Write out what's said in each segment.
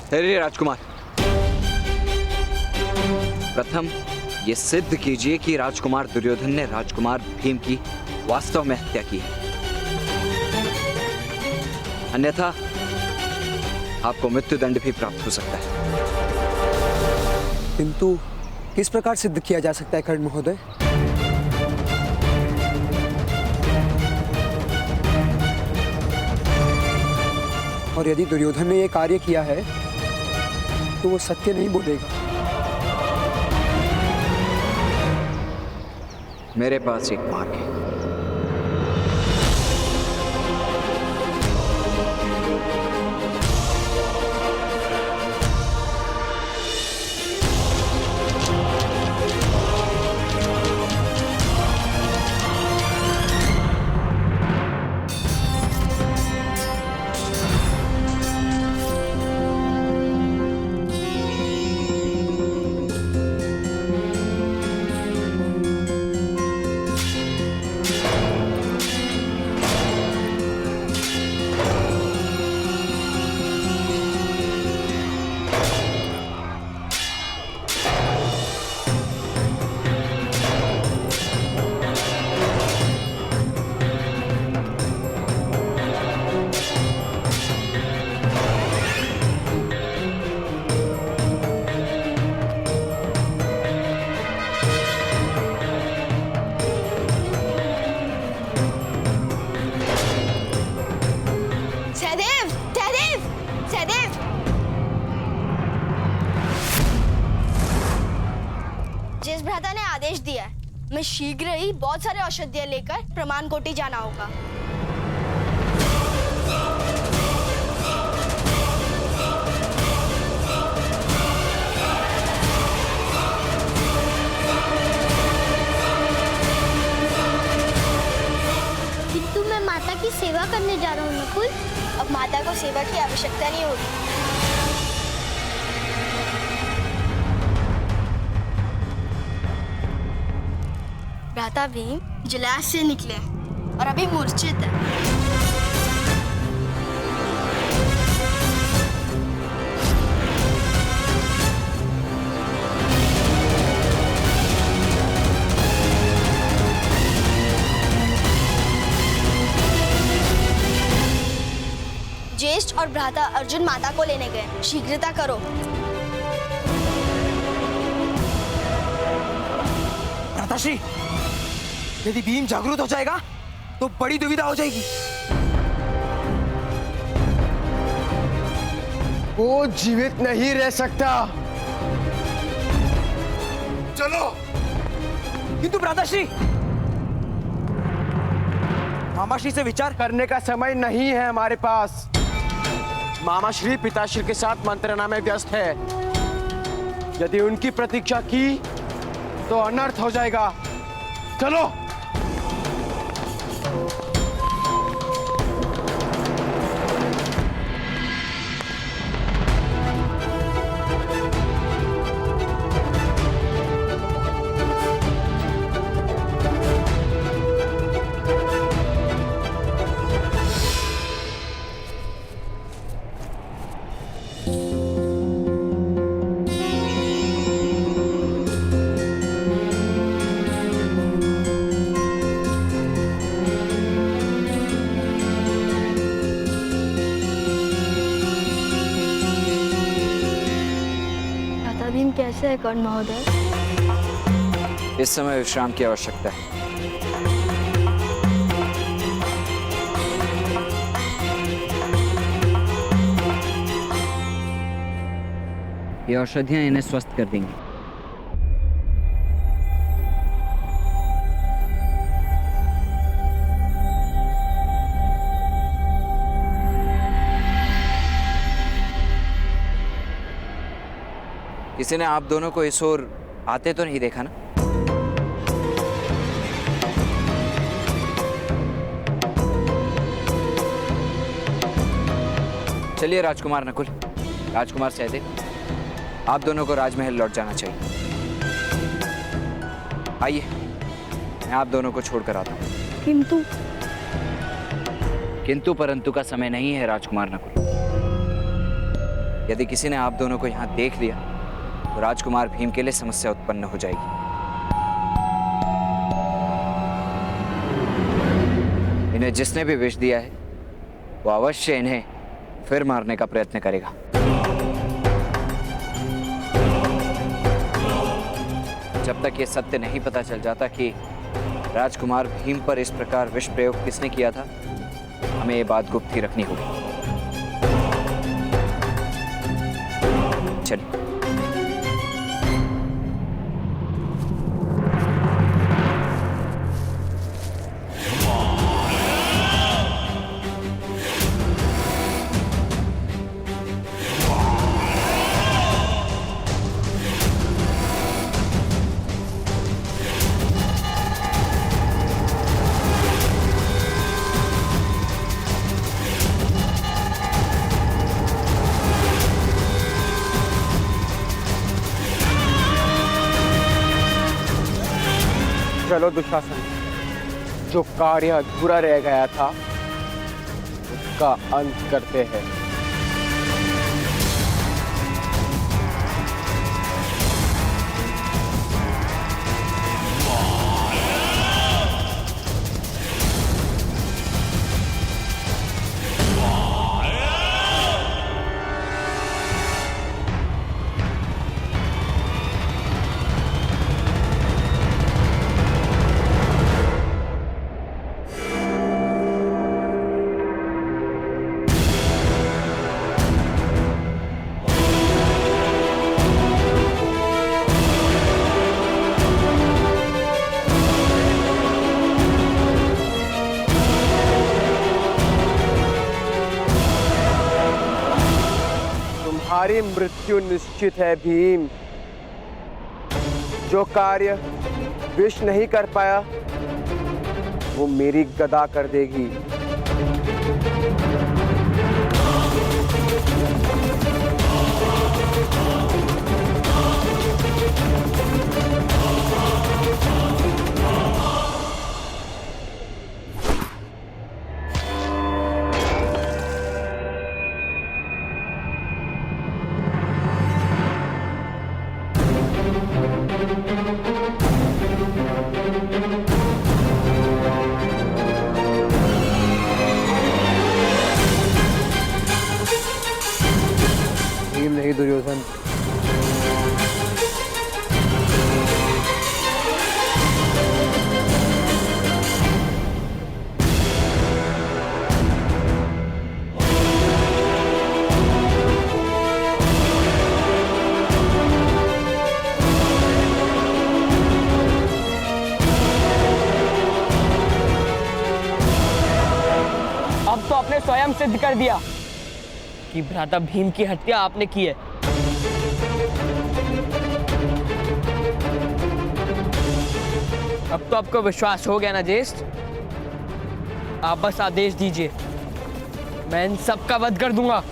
ठहरिए राजकुमार। प्रथम ये सिद्ध कीजिए कि राजकुमार दुर्योधन ने राजकुमार भीम की वास्तव में हत्या की है, अन्यथा आपको मृत्युदंड भी प्राप्त हो सकता है। किंतु किस प्रकार सिद्ध किया जा सकता है कर्ण महोदय? और यदि दुर्योधन ने यह कार्य किया है तो वो सत्य नहीं बोलेगा। मेरे पास एक मार्ग है। जिस भ्राता ने आदेश दिया है, मैं शीघ्र ही बहुत सारे औषधियां लेकर प्रमाण कोटि जाना होगा। किंतु मैं माता की सेवा करने जा रहा हूँ नकुल। अब माता को सेवा की आवश्यकता नहीं होगी। भ्राता भीम जलाशय से निकले और अभी मूर्छित है। ज्येष्ठ और भ्राता अर्जुन माता को लेने गए, शीघ्रता करो। भ्राताश्री, यदि भीम जागरूक हो जाएगा तो बड़ी दुविधा हो जाएगी। वो जीवित नहीं रह सकता। चलो। किंतु भ्राताश्री, मामाश्री से विचार करने का समय नहीं है हमारे पास। मामाश्री पिताश्री के साथ मंत्रणा में व्यस्त है। यदि उनकी प्रतीक्षा की तो अनर्थ हो जाएगा। चलो। भीम कैसे है कर्ण महोदय? इस समय विश्राम की आवश्यकता है। ये औषधियां इन्हें स्वस्थ कर देंगी। किसी ने आप दोनों को इस ओर आते तो नहीं देखा ना? चलिए राजकुमार नकुल, राजकुमार सहदेव, आप दोनों को राजमहल लौट जाना चाहिए। आइए, मैं आप दोनों को छोड़कर आता हूँ। किंतु परंतु का समय नहीं है राजकुमार नकुल। यदि किसी ने आप दोनों को यहाँ देख लिया तो राजकुमार भीम के लिए समस्या उत्पन्न हो जाएगी। इन्हें जिसने भी विष दिया है वो अवश्य इन्हें फिर मारने का प्रयत्न करेगा। जब तक ये सत्य नहीं पता चल जाता कि राजकुमार भीम पर इस प्रकार विष प्रयोग किसने किया था, हमें ये बात गुप्त ही रखनी होगी। चलिए। चलो दुशासन, जो कार्य अधूरा रह गया था उसका अंत करते हैं। तुम्हारी मृत्यु निश्चित है भीम। जो कार्य विष नहीं कर पाया वो मेरी गदा कर देगी। भीम नहीं दुर्योधन। अब तो आपने स्वयं सिद्ध कर दिया कि भ्राता भीम की हत्या आपने की है। अब तो आपको विश्वास हो गया ना ज्येष्ठ? आप बस आदेश दीजिए, मैं इन सब का वध कर दूंगा।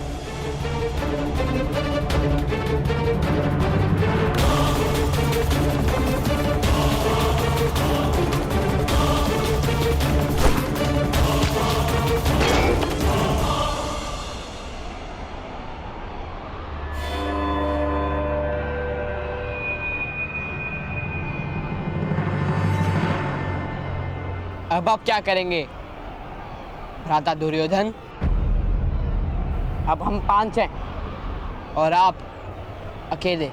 अब आप क्या करेंगे भ्राता दुर्योधन? अब हम 5 हैं और आप अकेले।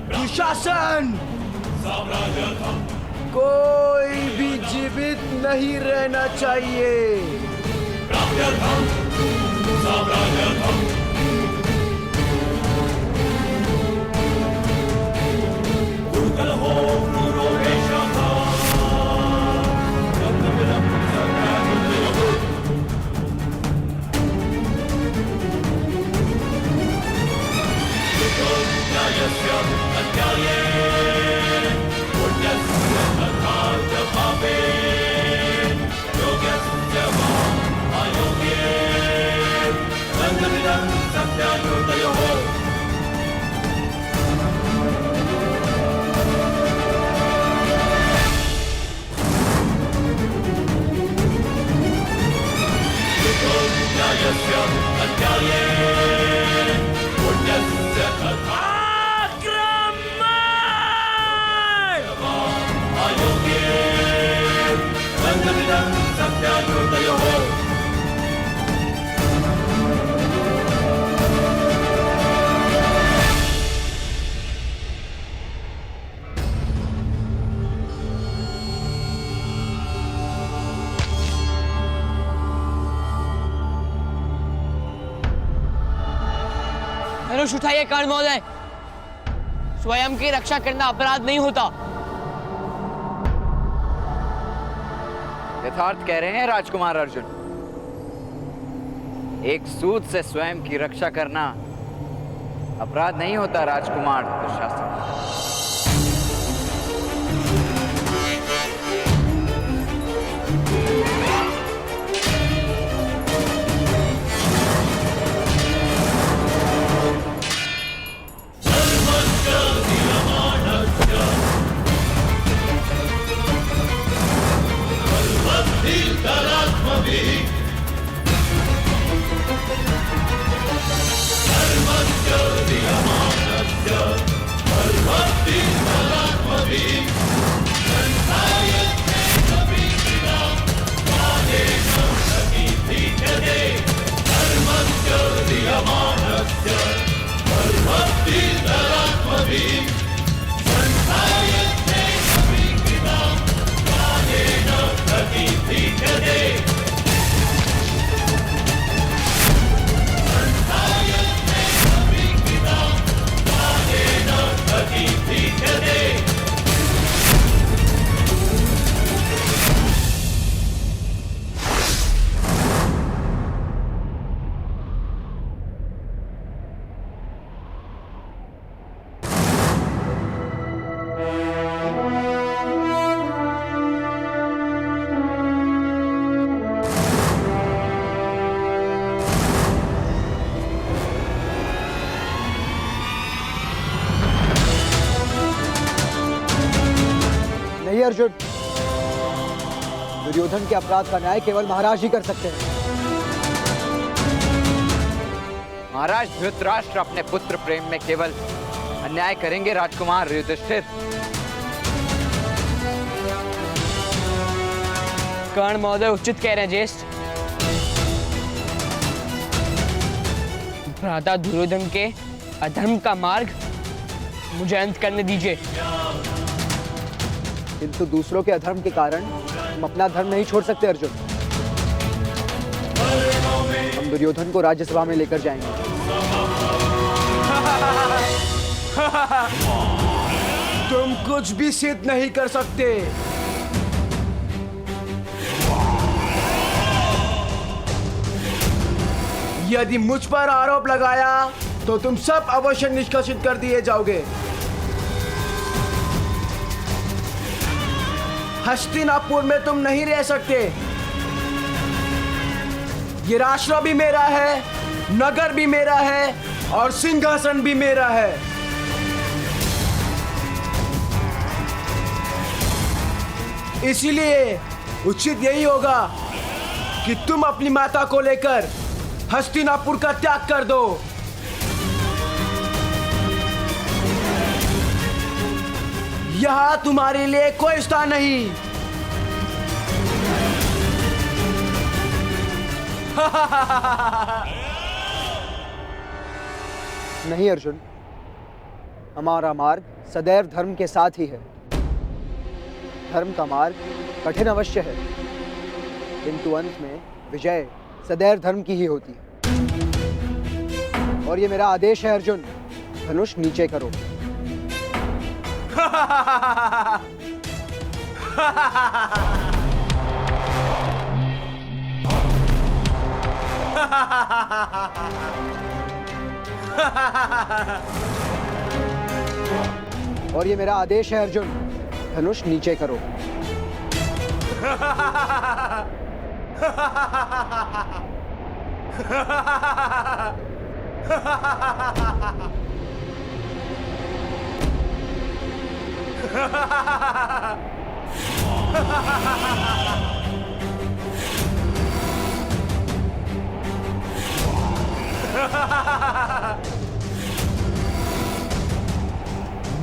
दुशासन, कोई भी जीवित नहीं रहना चाहिए। यस्य धनुष उठाइए कर्ण महोदय। स्वयं की रक्षा करना अपराध नहीं होता। यथार्थ कह रहे हैं राजकुमार अर्जुन। एक सूद से स्वयं की रक्षा करना अपराध नहीं होता राजकुमार दुशासन। नहीं अर्जुन, दुर्योधन के अपराध का न्याय केवल महाराज ही कर सकते हैं। महाराज धृतराष्ट्र अपने पुत्र प्रेम में केवल अन्याय करेंगे राजकुमार युधिष्ठिर। कर्ण महोदय उचित कह रहे हैं ज्येष्ठ। भ्राता दुर्योधन के अधर्म का मार्ग मुझे अंत करने दीजिए। किंतु दूसरों के अधर्म के कारण हम अपना धर्म नहीं छोड़ सकते अर्जुन। हम दुर्योधन को राज्यसभा में लेकर जाएंगे। तुम कुछ भी सिद्ध नहीं कर सकते। यदि मुझ पर आरोप लगाया तो तुम सब अवश्य निष्कासित कर दिए जाओगे। हस्तिनापुर में तुम नहीं रह सकते। ये राष्ट्र भी मेरा है, नगर भी मेरा है और सिंहासन भी मेरा है। इसीलिए उचित यही होगा कि तुम अपनी माता को लेकर हस्तिनापुर का त्याग कर दो। यहां तुम्हारे लिए कोई स्थान नहीं। नहीं अर्जुन, हमारा मार्ग सदैव धर्म के साथ ही है। धर्म का मार्ग कठिन अवश्य है, किंतु अंत में विजय सदैव धर्म की ही होती है। और ये मेरा आदेश है अर्जुन, धनुष नीचे करो। और ये मेरा आदेश है अर्जुन, धनुष नीचे करो।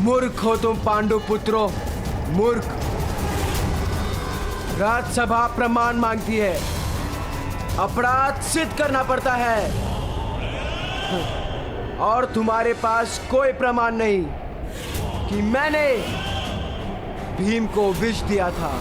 मूर्ख हो तुम पांडु पुत्रों, मूर्ख। राज्यसभा प्रमाण मांगती है, अपराध सिद्ध करना पड़ता है, और तुम्हारे पास कोई प्रमाण नहीं कि मैंने भीम को विष दिया था।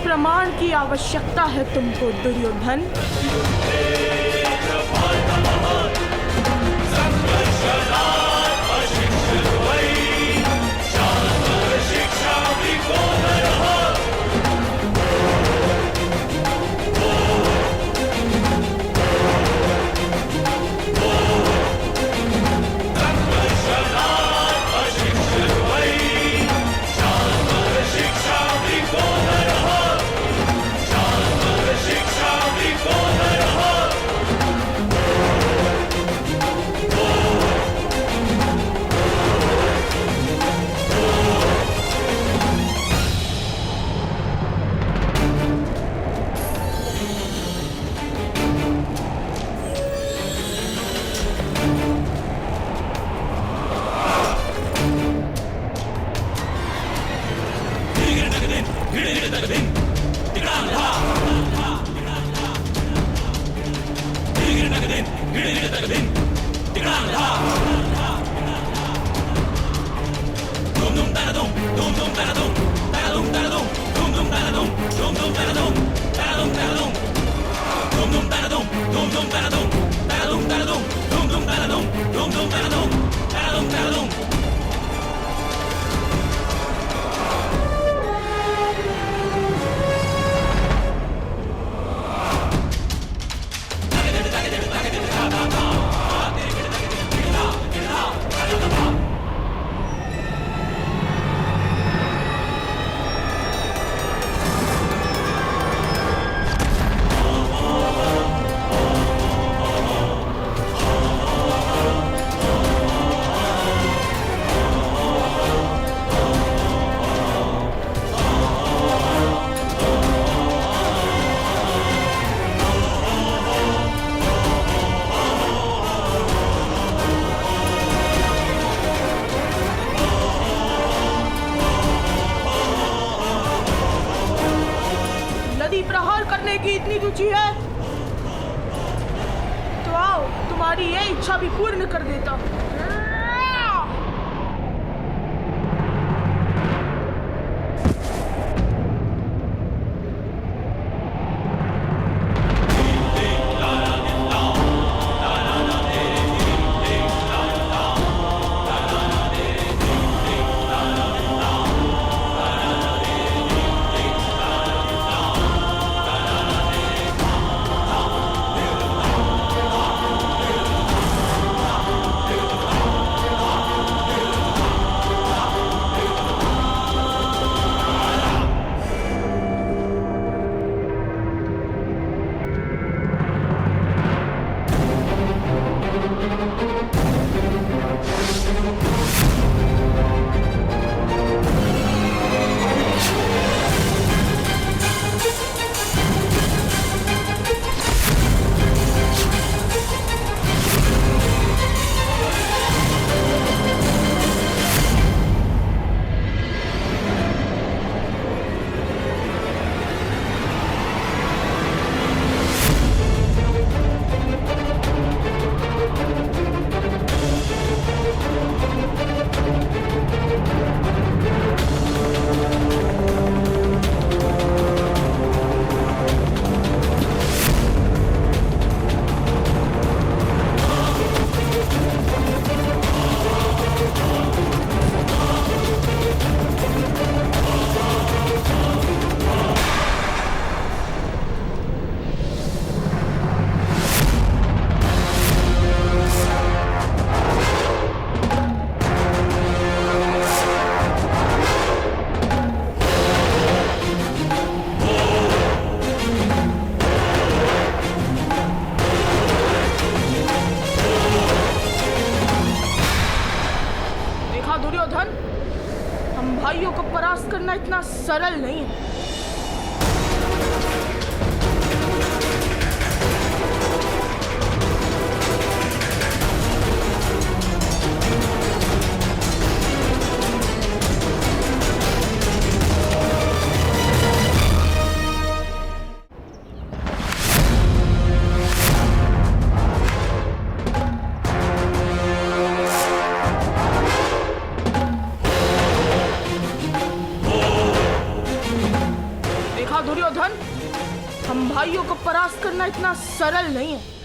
प्रमाण की आवश्यकता है तुमको दुर्योधन? है तो आओ, तुम्हारी ये इच्छा भी पूर्ण कर देता हूँ। इतना सरल नहीं है। देखा दुर्योधन, हम भाइयों को परास्त करना इतना सरल नहीं है।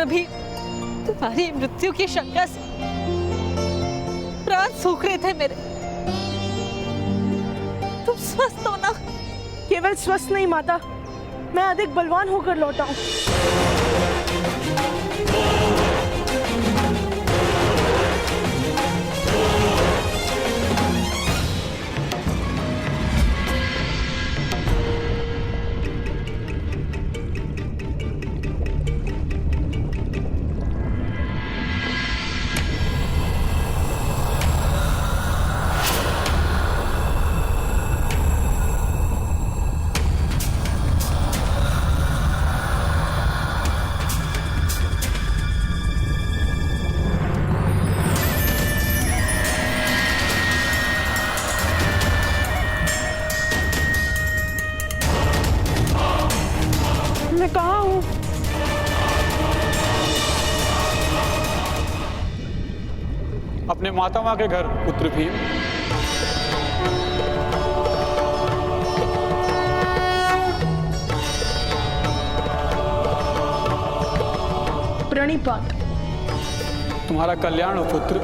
भी तुम्हारी मृत्यु की शंका से प्राण सूख रहे थे मेरे। तुम स्वस्थ हो ना? केवल स्वस्थ नहीं माता, मैं अधिक बलवान होकर लौटा हूँ। अपने मातामह के घर पुत्र भीम। प्रणिपात। तुम्हारा कल्याण हो पुत्र।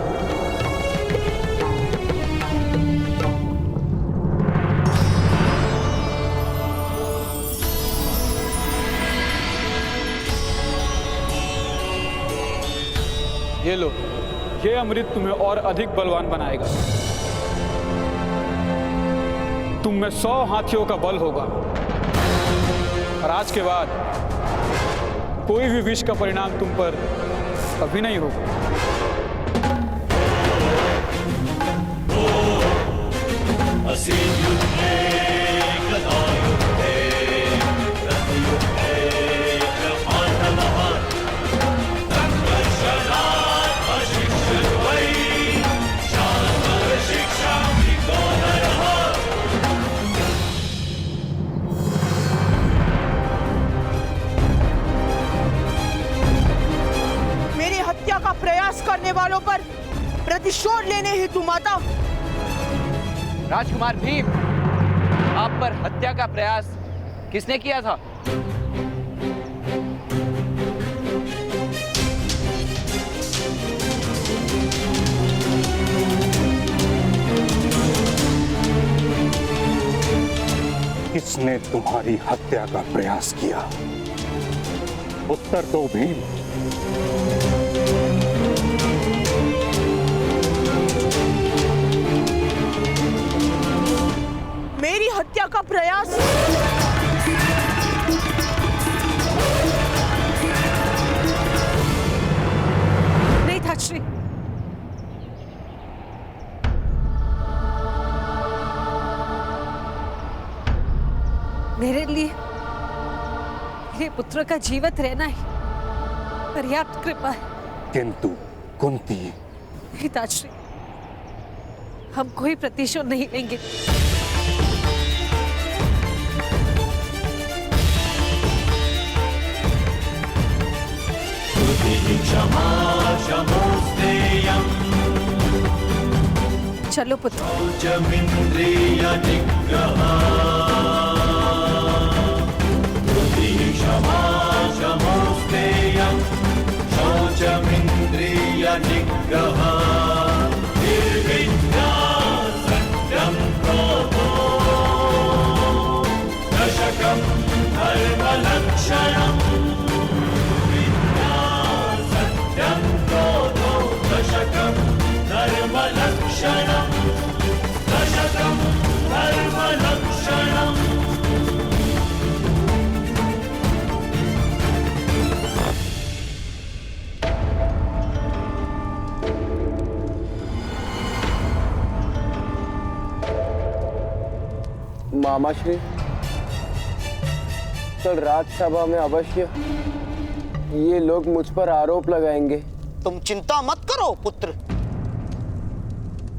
ये लो, ये अमृत तुम्हें और अधिक बलवान बनाएगा। तुम में 100 हाथियों का बल होगा और आज के बाद कोई भी विष का परिणाम तुम पर कभी नहीं होगा। प्रयास करने वालों पर प्रतिशोध लेने हेतु माता। राजकुमार भीम, आप पर हत्या का प्रयास किसने किया था? किसने तुम्हारी हत्या का प्रयास किया? उत्तर दो भीम। मेरी हत्या का प्रयास नहीं था श्री। मेरे लिए मेरे पुत्र का जीवित रहना ही पर्याप्त कृपा है। किंतु कुंती, पिताश्री, हम कोई प्रतिशोध नहीं लेंगे। चलो पुत्र। मामाश्री, कल राज्यसभा में अवश्य ये लोग मुझ पर आरोप लगाएंगे। तुम चिंता मत करो पुत्र,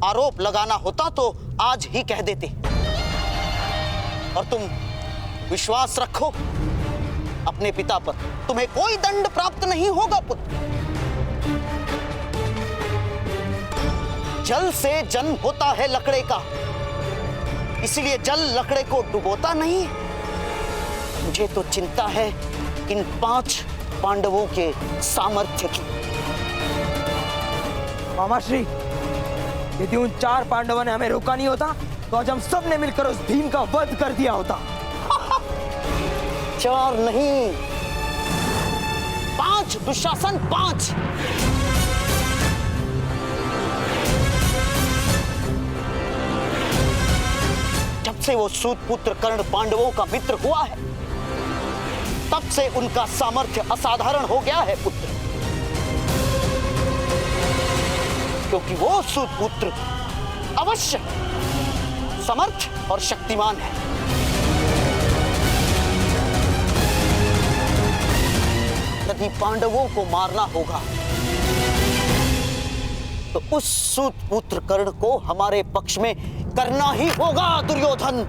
आरोप लगाना होता तो आज ही कह देते। और तुम विश्वास रखो अपने पिता पर, तुम्हें कोई दंड प्राप्त नहीं होगा पुत्र। जल से जन्म होता है लकड़े का, इसलिए जल लकड़े को डुबोता नहीं। मुझे तो चिंता है इन 5 पांडवों के सामर्थ्य की। मामाश्री, यदि उन 4 पांडवों ने हमें रोका नहीं होता तो आज हम सब ने मिलकर उस भीम का वध कर दिया होता। 4 नहीं, 5 दुशासन, 5। जब से वो सूत पुत्र कर्ण पांडवों का मित्र हुआ है, तब से उनका सामर्थ्य असाधारण हो गया है पुत्र। क्योंकि वो सूत पुत्र अवश्य समर्थ और शक्तिमान है। यदि पांडवों को मारना होगा तो उस सूत पुत्र कर्ण को हमारे पक्ष में करना ही होगा दुर्योधन।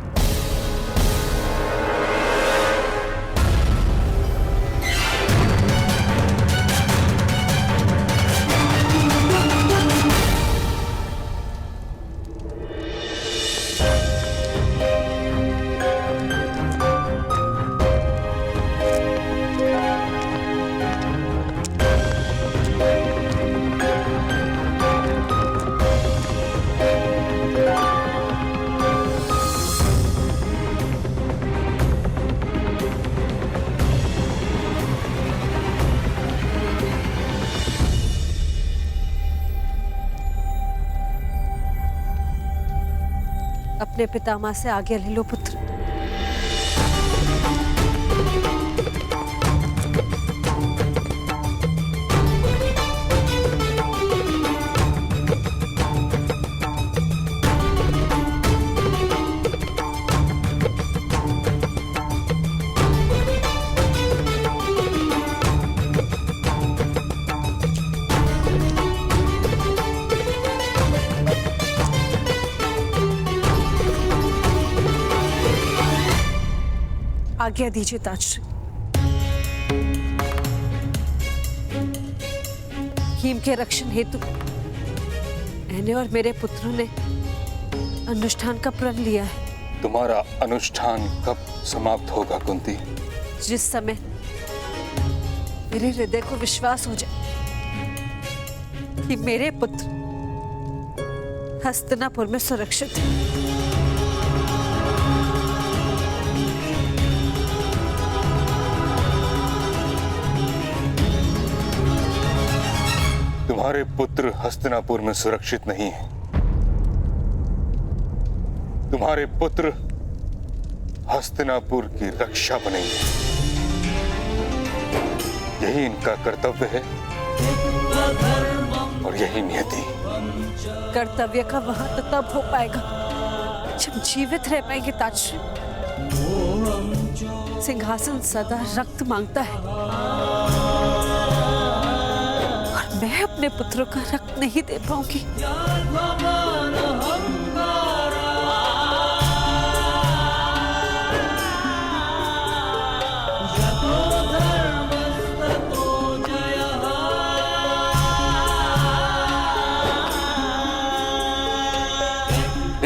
अपने पितामह से आज्ञा ले लो पुत्र। आज्ञा दीजिए ताजश्री। हिम के रक्षण हेतु मैंने और मेरे पुत्रों ने अनुष्ठान का प्रण लिया है। तुम्हारा अनुष्ठान कब समाप्त होगा कुंती? जिस समय मेरे हृदय को विश्वास हो जाए कि मेरे पुत्र हस्तिनापुर में सुरक्षित हैं। तुम्हारे पुत्र हस्तिनापुर में सुरक्षित नहीं हैं। तुम्हारे पुत्र हस्तिनापुर की रक्षा बनेंगे। यही इनका कर्तव्य है और यही नियति। कर्तव्य का वहां तो तब हो पाएगा जब जीवित रह पाएंगे ताजश्री। सिंहासन सदा रक्त मांगता है और मैं अपने पुत्रों का रक्त नहीं दे पाऊंगी।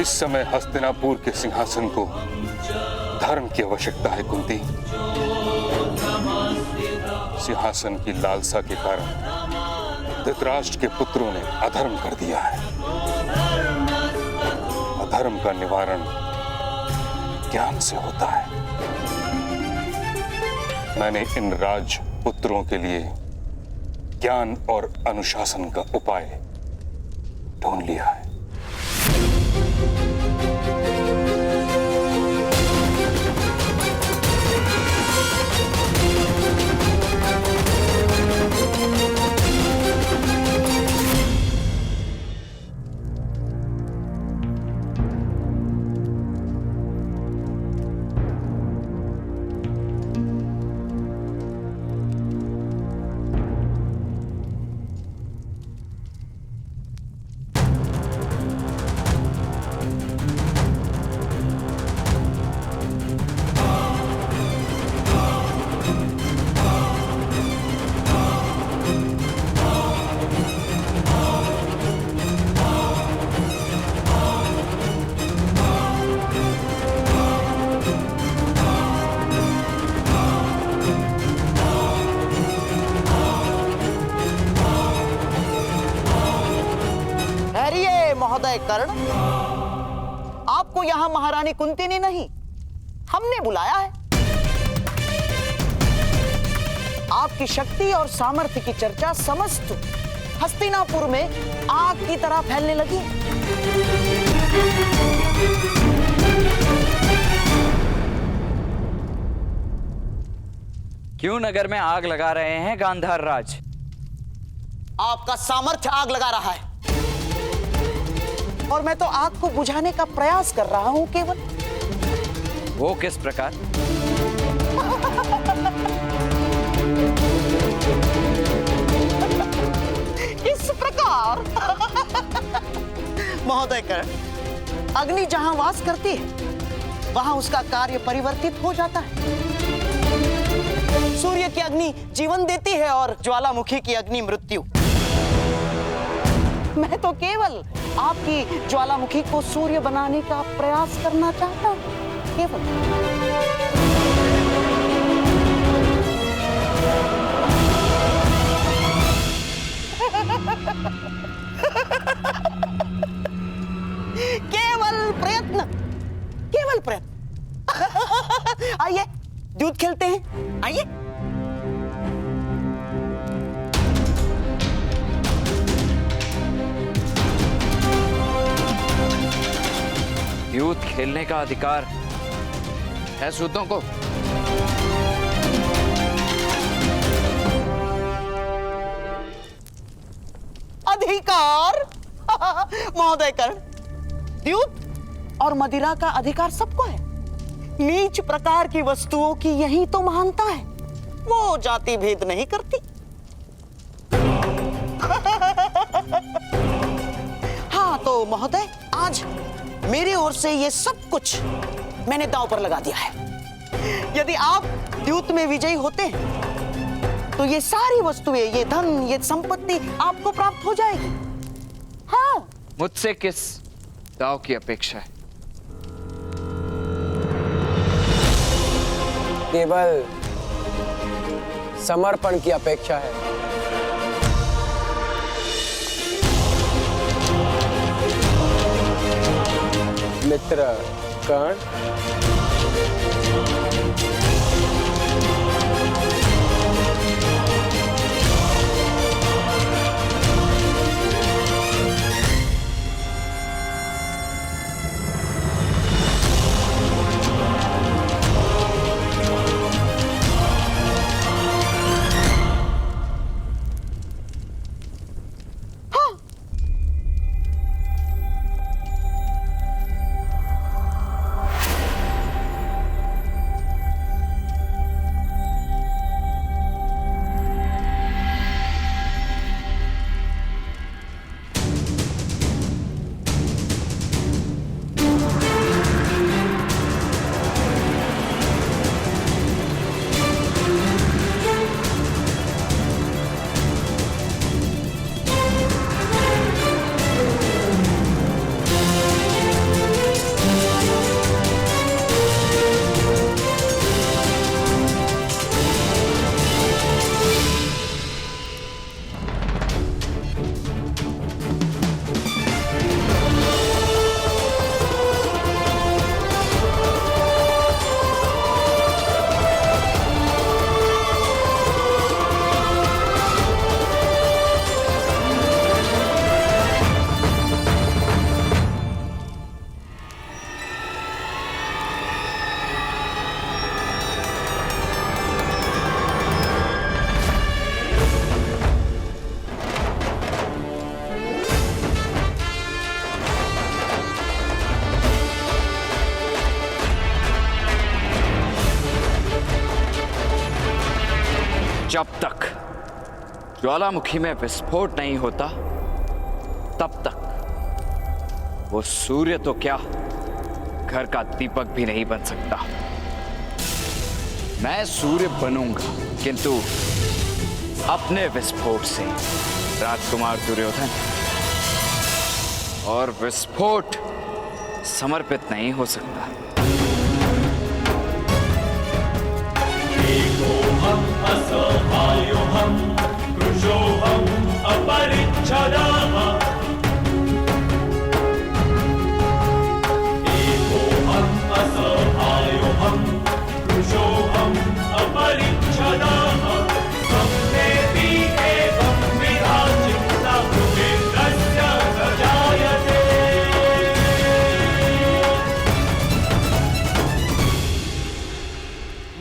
इस समय हस्तिनापुर के सिंहासन को धर्म की आवश्यकता है कुंती। सिंहासन की लालसा के कारण धृतराष्ट्र के पुत्रों ने अधर्म कर दिया है। अधर्म का निवारण ज्ञान से होता है। मैंने इन राजपुत्रों के लिए ज्ञान और अनुशासन का उपाय ढूंढ लिया है। महोदय कर्ण, आपको यहां महारानी कुंती ने नहीं, हमने बुलाया है। आपकी शक्ति और सामर्थ्य की चर्चा समस्त हस्तिनापुर में आग की तरह फैलने लगी। क्यों नगर में आग लगा रहे हैं गांधार राज? आपका सामर्थ्य आग लगा रहा है और मैं तो आग को बुझाने का प्रयास कर रहा हूं केवल। वो किस प्रकार? इस प्रकार महोदय कर्ण, अग्नि जहां वास करती है वहां उसका कार्य परिवर्तित हो जाता है। सूर्य की अग्नि जीवन देती है और ज्वालामुखी की अग्नि मृत्यु। मैं तो केवल आपकी ज्वालामुखी को सूर्य बनाने का प्रयास करना चाहता हूं, केवल। केवल प्रयत्न, केवल प्रयत्न। आइए दूध खेलते हैं, आइए। द्यूत खेलने का अधिकार है सूतों को? अधिकार? महोदय कर्ण, द्यूत और मदिरा का अधिकार सबको है। नीच प्रकार की वस्तुओं की यही तो महानता है, वो जाति भेद नहीं करती। हाँ तो महोदय, आज मेरे ओर से ये सब कुछ मैंने दांव पर लगा दिया है। यदि आप द्यूत में विजयी होते तो ये सारी वस्तुएं, ये धन, ये संपत्ति आपको प्राप्त हो जाएगी। हाँ, मुझसे किस दाव की अपेक्षा है? केवल समर्पण की अपेक्षा है। मित्र कर्ण, जब तक ज्वालामुखी में विस्फोट नहीं होता तब तक वो सूर्य तो क्या, घर का दीपक भी नहीं बन सकता। मैं सूर्य बनूंगा, किंतु अपने विस्फोट से, राजकुमार दुर्योधन। और विस्फोट समर्पित नहीं हो सकता।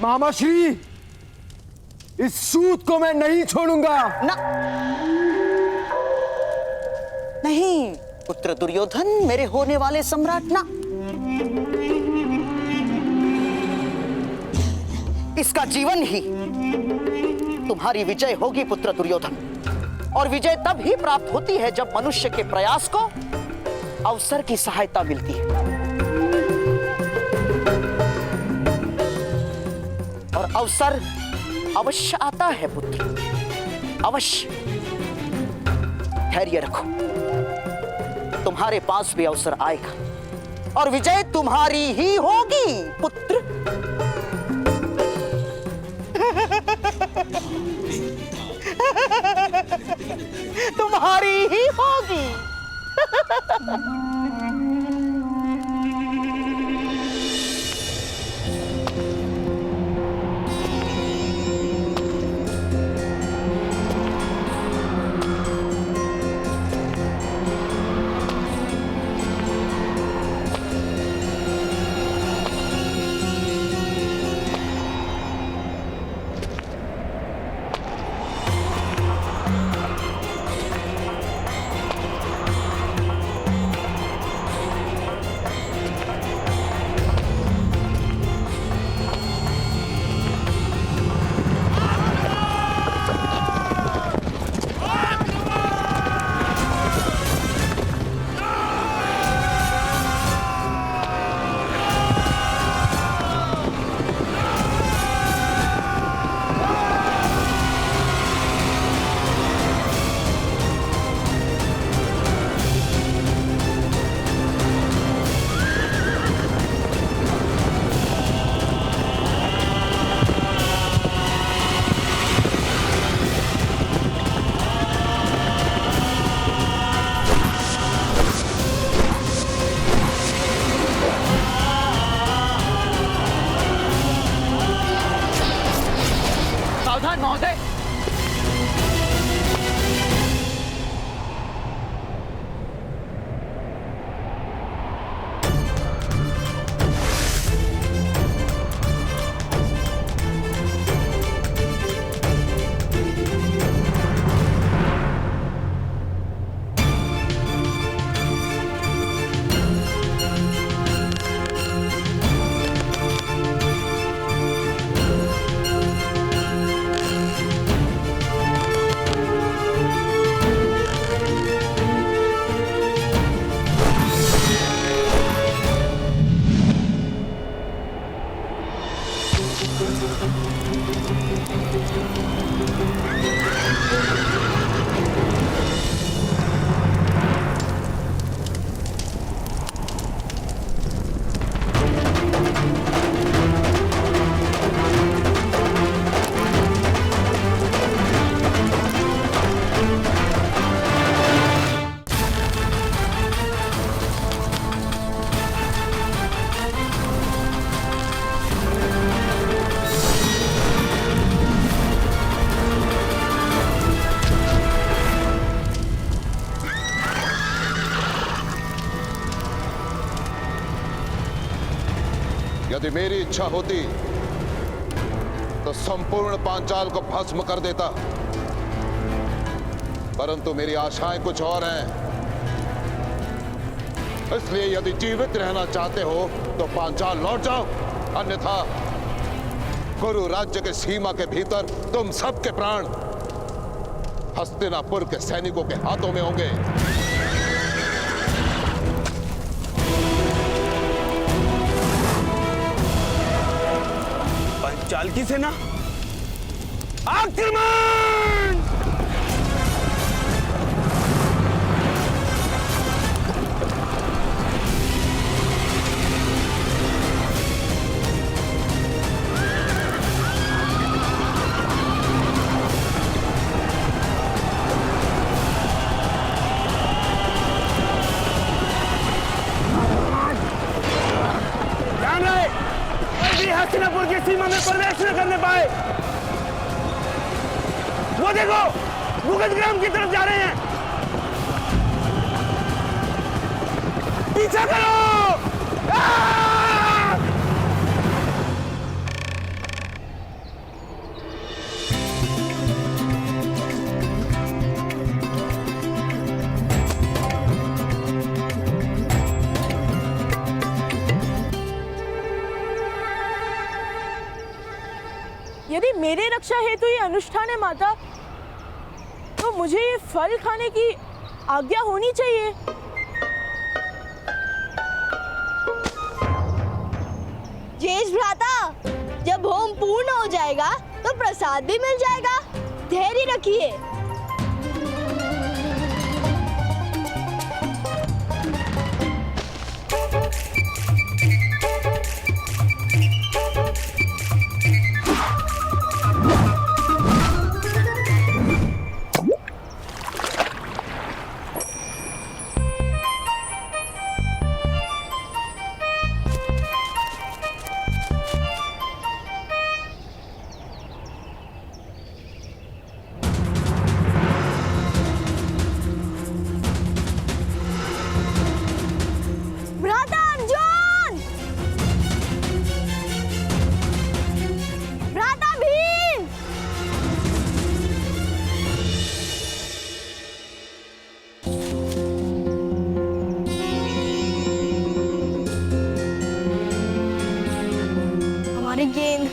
मामाश्री, इस सूत को मैं नहीं छोड़ूंगा। ना, नहीं पुत्र दुर्योधन, मेरे होने वाले सम्राट ना। इसका जीवन ही तुम्हारी विजय होगी पुत्र दुर्योधन। और विजय तब ही प्राप्त होती है जब मनुष्य के प्रयास को अवसर की सहायता मिलती है। और अवसर अवश्य आता है पुत्र, अवश्य। धैर्य रखो, तुम्हारे पास भी अवसर आएगा और विजय तुम्हारी ही होगी पुत्र। तुम्हारी ही होगी। यदि मेरी इच्छा होती तो संपूर्ण पांचाल को भस्म कर देता, परंतु मेरी आशाएं कुछ और हैं। इसलिए यदि जीवित रहना चाहते हो तो पांचाल लौट जाओ, अन्यथा कुरु राज्य के सीमा के भीतर तुम सबके प्राण हस्तिनापुर के सैनिकों के हाथों में होंगे। पंचाल की सेना आक्रमण! हस्तिनापुर की सीमा में प्रवेश न करने पाए। वो देखो, भूगतग्राम की तरफ जा रहे हैं। पीछा करो! यदि मेरे रक्षा हेतु ये अनुष्ठान है माता, तो मुझे ये फल खाने की आज्ञा होनी चाहिए। जेष्ठ भ्राता, जब होम पूर्ण हो जाएगा तो प्रसाद भी मिल जाएगा। धैर्य रखिए। गेंद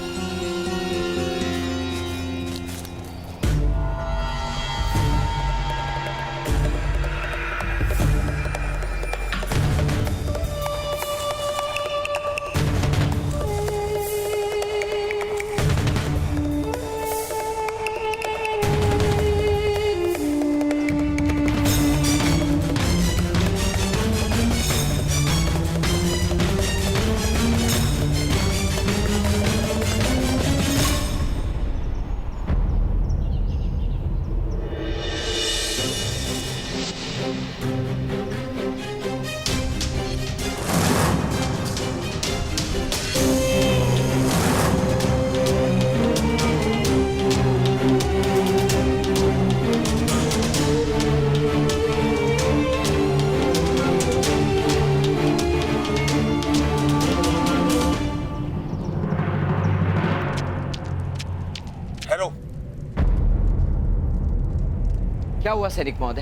क्या हुआ सैनिक महोदय?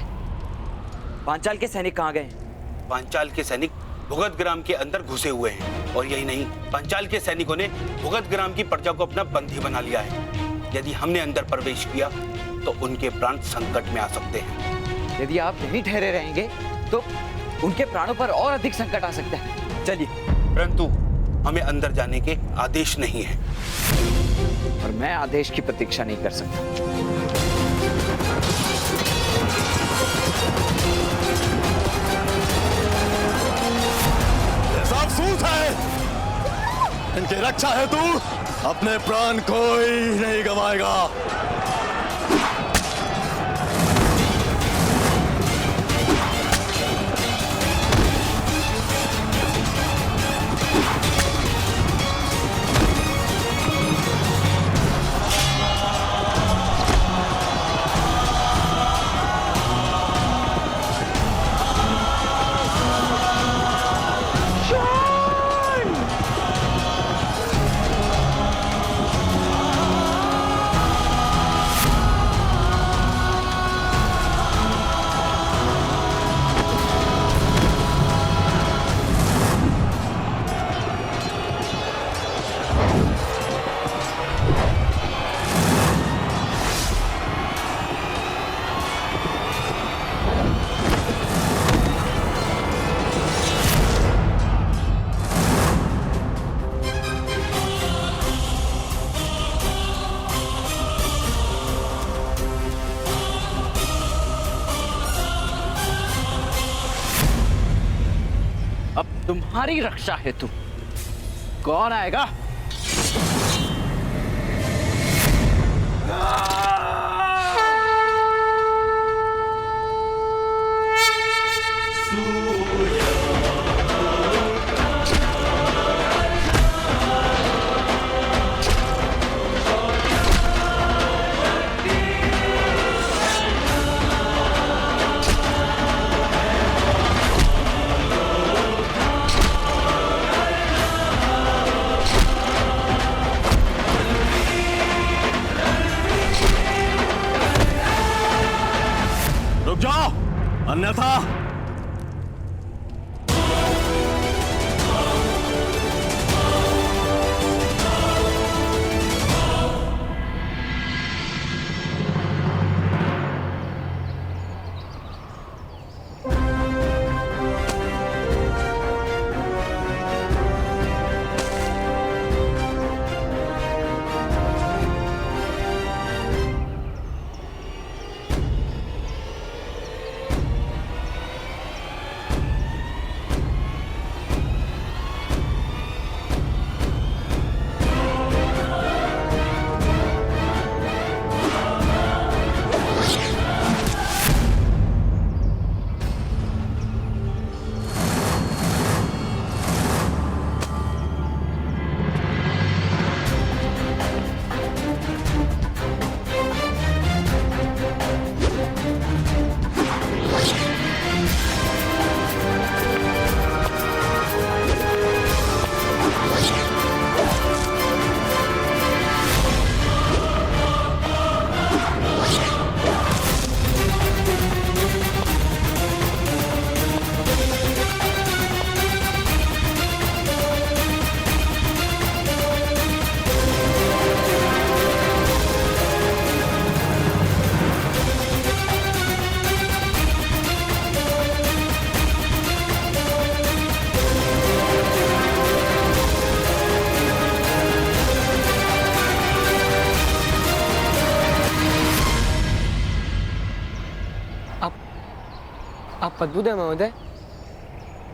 पांचाल के सैनिक कहाँ गए? पांचाल के सैनिक भुगतग्राम के अंदर घुसे हुए हैं, और यही नहीं, पांचाल के सैनिकों ने भुगतग्राम की प्रजा को अपना बंदी बना लिया है। यदि हमने अंदर प्रवेश किया तो उनके प्राण संकट में आ सकते हैं। यदि आप नहीं ठहरे रहेंगे तो उनके प्राणों पर और अधिक संकट आ सकता है। चलिए। परंतु हमें अंदर जाने के आदेश नहीं है, और मैं आदेश की प्रतीक्षा नहीं कर सकता। सूत है, इनकी रक्षा हेतु अपने प्राण कोई नहीं गंवाएगा। अब तुम्हारी रक्षा हेतु कौन आएगा? रुक जाओ, अन्यथा आप पद्मूदय महोदय,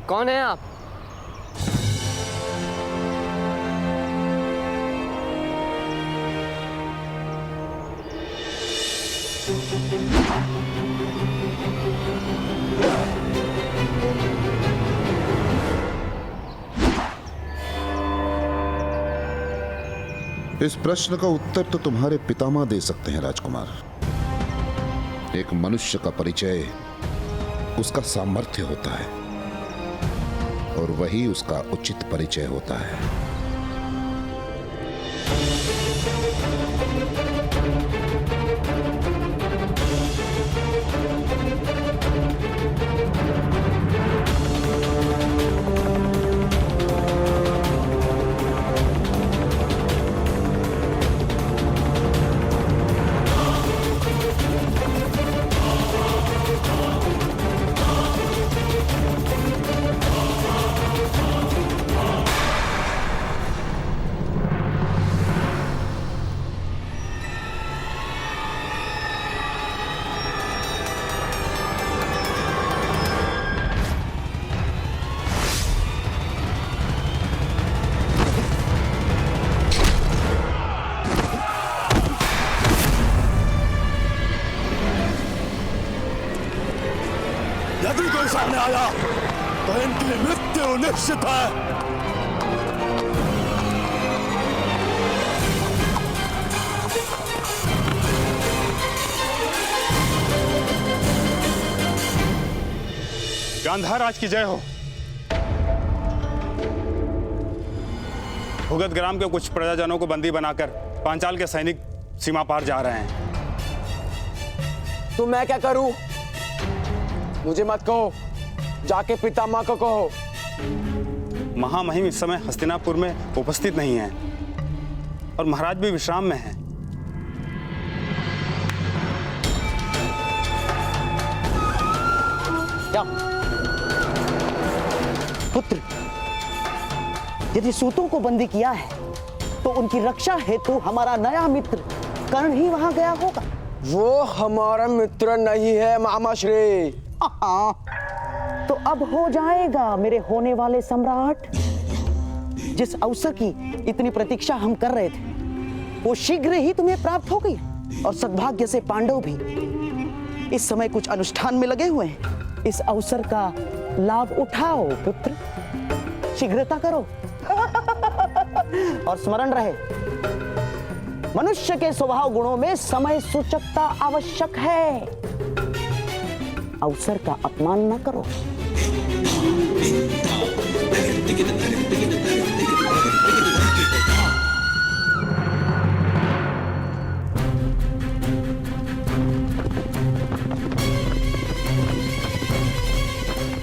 कौन है आप? इस प्रश्न का उत्तर तो तुम्हारे पितामह दे सकते हैं राजकुमार। एक मनुष्य का परिचय उसका सामर्थ्य होता है और वही उसका उचित परिचय होता है। यदि कोई सामने आया तो इनकी मृत्यु निश्चित है। गांधार राज की जय हो। भुगत ग्राम के कुछ प्रजाजनों को बंदी बनाकर पांचाल के सैनिक सीमा पार जा रहे हैं। तो मैं क्या करूं? मुझे मत कहो, जाके पितामह को कहो। महामहिम इस समय हस्तिनापुर में उपस्थित नहीं है और महाराज भी विश्राम में हैं। क्या पुत्र, यदि सूतों को बंदी किया है तो उनकी रक्षा हेतु हमारा नया मित्र कर्ण ही वहां गया होगा। वो हमारा मित्र नहीं है मामाश्री। तो अब हो जाएगा मेरे होने वाले सम्राट। जिस अवसर की इतनी प्रतीक्षा हम कर रहे थे वो शीघ्र ही तुम्हें प्राप्त हो गई, और सद्भाग्य से पांडव भी इस समय कुछ अनुष्ठान में लगे हुए हैं। इस अवसर का लाभ उठाओ पुत्र, शीघ्रता करो। और स्मरण रहे, मनुष्य के स्वभाव गुणों में समय सूचकता आवश्यक है। अवसर का अपमान न करो।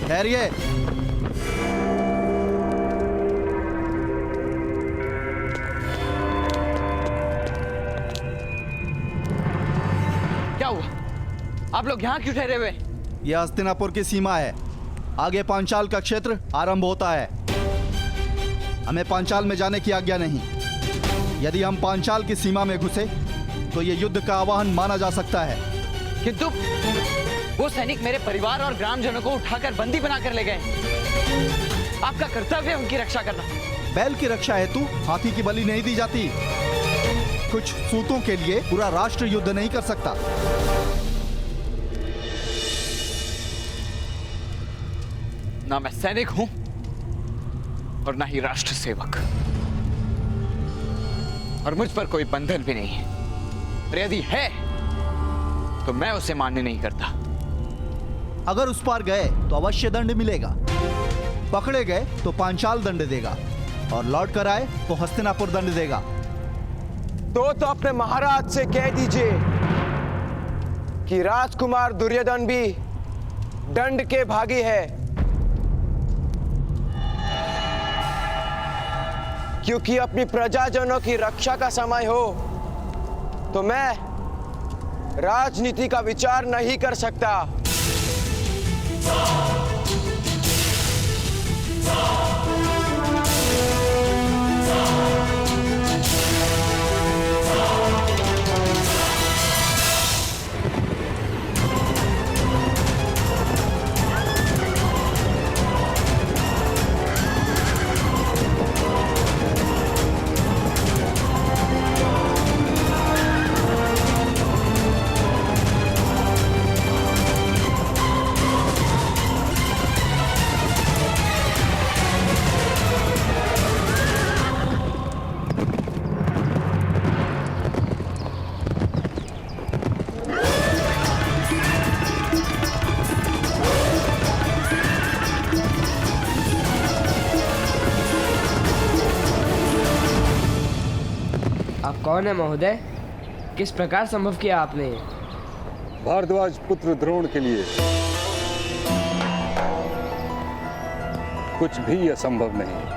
ठहरिए। क्या हुआ? आप लोग यहाँ क्यों ठहरे हुए? यह हस्तिनापुर की सीमा है, आगे पांचाल का क्षेत्र आरंभ होता है। हमें पांचाल में जाने की आज्ञा नहीं। यदि हम पांचाल की सीमा में घुसे तो यह युद्ध का आह्वान माना जा सकता है। किंतु वो सैनिक मेरे परिवार और ग्रामजनों को उठाकर बंदी बनाकर ले गए। आपका कर्तव्य है उनकी रक्षा करना। बैल की रक्षा हेतु हाथी की बलि नहीं दी जाती। कुछ सूतों के लिए पूरा राष्ट्र युद्ध नहीं कर सकता। ना मैं सैनिक हूं और ना ही राष्ट्र सेवक, और मुझ पर कोई बंधन भी नहीं है। और यदि है तो मैं उसे मान्य नहीं करता। अगर उस पार गए तो अवश्य दंड मिलेगा, पकड़े गए तो पांचाल दंड देगा, और लौट कर आए तो हस्तिनापुर दंड देगा। तो अपने महाराज से कह दीजिए कि राजकुमार दुर्योधन भी दंड के भागी है, क्योंकि अपनी प्रजाजनों की रक्षा का समय हो तो मैं राजनीति का विचार नहीं कर सकता। आप कौन है महोदय? किस प्रकार संभव किया आपने? भारद्वाज पुत्र द्रोण के लिए कुछ भी असंभव नहीं।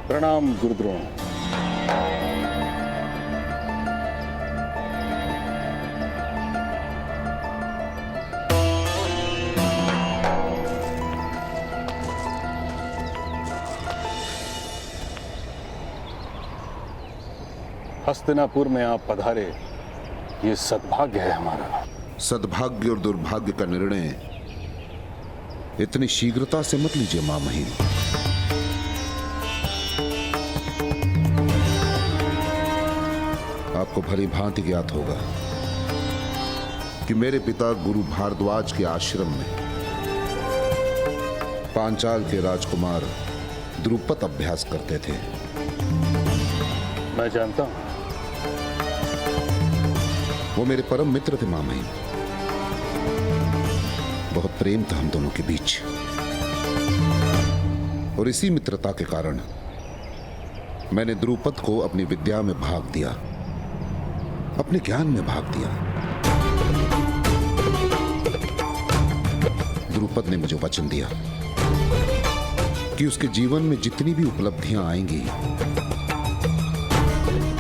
प्रणाम गुरुद्रोण। हस्तिनापुर में आप पधारे, ये सद्भाग्य है हमारा। सद्भाग्य और दुर्भाग्य का निर्णय इतनी शीघ्रता से मत लीजिए महामहिम। आपको भली भांति ज्ञात होगा कि मेरे पिता गुरु भारद्वाज के आश्रम में पांचाल के राजकुमार द्रुपद अभ्यास करते थे। मैं जानता हूं। वो मेरे परम मित्र थे मामहिम। बहुत प्रेम था हम दोनों के बीच, और इसी मित्रता के कारण मैंने द्रुपद को अपनी विद्या में भाग दिया, अपने ज्ञान में भाग दिया। द्रुपद ने मुझे वचन दिया कि कि उसके जीवन में जितनी भी उपलब्धियां आएंगी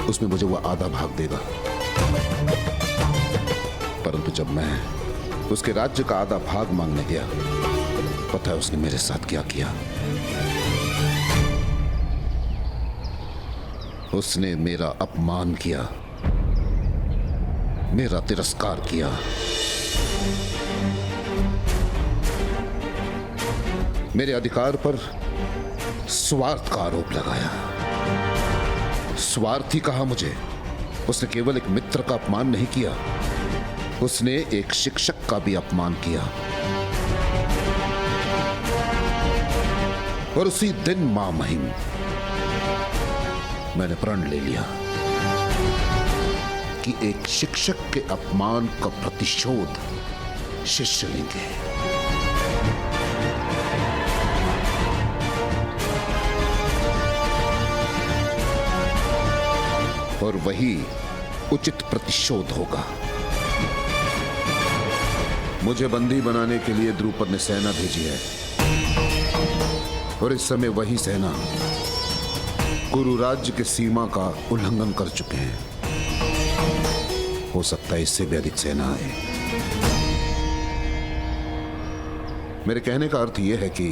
उसमें मुझे वो आधा भाग देगा। परंतु जब मैं उसके राज्य का आधा भाग मांगने गया, पता है उसने मेरे साथ क्या किया? उसने मेरा अपमान किया, मेरा तिरस्कार किया। मेरे अधिकार पर स्वार्थ का आरोप लगाया। स्वार्थी कहा मुझे। उसने केवल एक मित्र का अपमान नहीं किया, उसने एक शिक्षक का भी अपमान किया। और उसी दिन मां महिम मैंने प्रण ले लिया कि एक शिक्षक के अपमान का प्रतिशोध शिष्य लेंगे। और वही उचित प्रतिशोध होगा। मुझे बंदी बनाने के लिए द्रुपद ने सेना भेजी है, और इस समय वही सेना कुरु राज्य के सीमा का उल्लंघन कर चुके हैं। हो सकता है इससे भी अधिक सेना आए। मेरे कहने का अर्थ यह है कि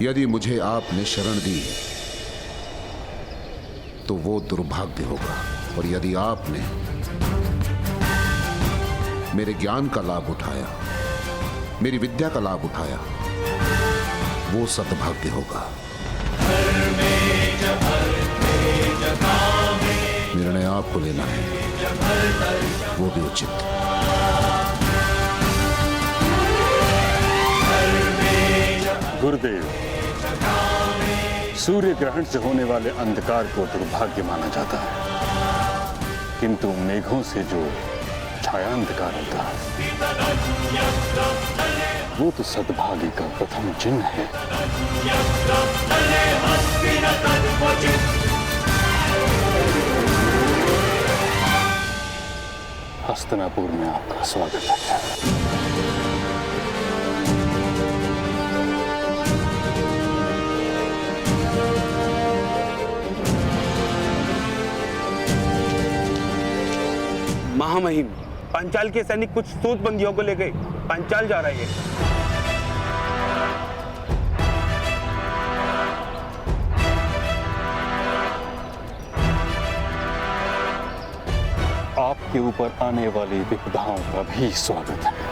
यदि मुझे आपने शरण दी तो वो दुर्भाग्य होगा, और यदि आपने मेरे ज्ञान का लाभ उठाया, मेरी विद्या का लाभ उठाया, वो सद्भाग्य होगा। निर्णय आपको लेना है, वो भी उचित। गुरुदेव, सूर्य ग्रहण से होने वाले अंधकार को दुर्भाग्य माना जाता है, किंतु मेघों से जो छाया अंधकार होता है वो तो सद्भाग्य का प्रथम चिन्ह है। हस्तिनापुर में आपका स्वागत है। महामहिम, पांचाल के सैनिक कुछ सूतबंदियों को लेकर पांचाल जा रहे हैं। आपके ऊपर आने वाली विपदाओं का भी स्वागत है।